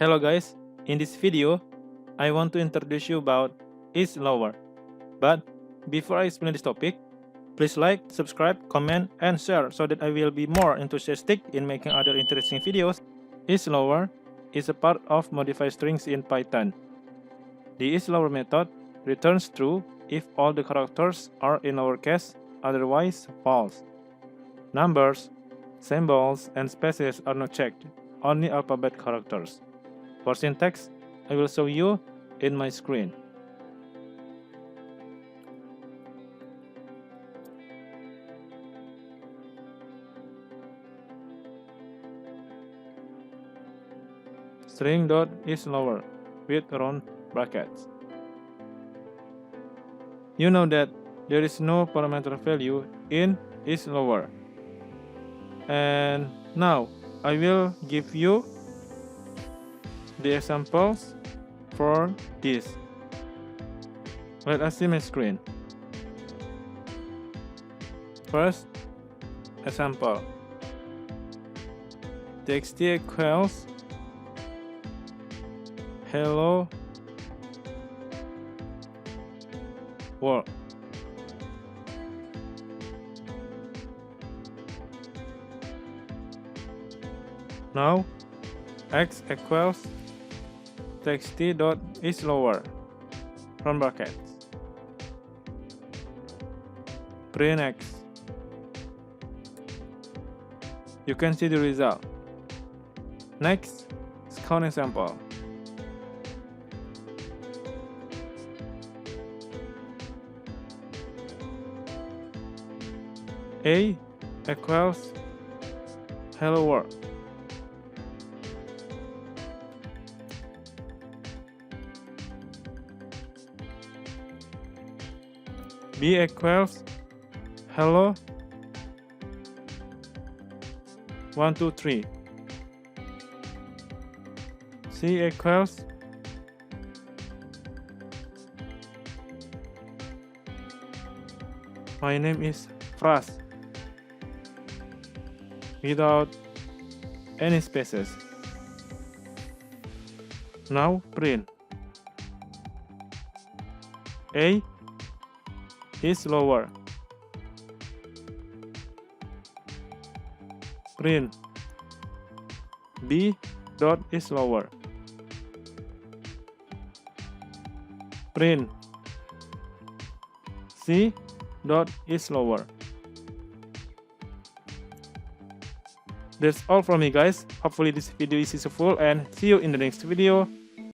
Hello guys, in this video, I want to introduce you about Islower. But before I explain this topic, please like, subscribe, comment, and share so that I will be more enthusiastic in making other interesting videos. Islower is a part of modified strings in Python. The Islower method returns true if all the characters are in lowercase, otherwise false. Numbers, symbols, and spaces are not checked, only alphabet characters. For syntax, I will show you in my screen. String dot is lower with round brackets. You know that there is no parameter value in is lower. And now I will give you the examples for this. Let us see my screen. First example, txt equals hello world. Now x equals txt dot is lower from brackets. Print x. You can see the result. Next, count example. A equals hello world. B equals hello 1 2 3. C equals my name is Fras without any spaces. Now print A is lower. Print B dot is lower. Print C dot is lower. That's all from me guys. Hopefully this video is useful and see you in the next video.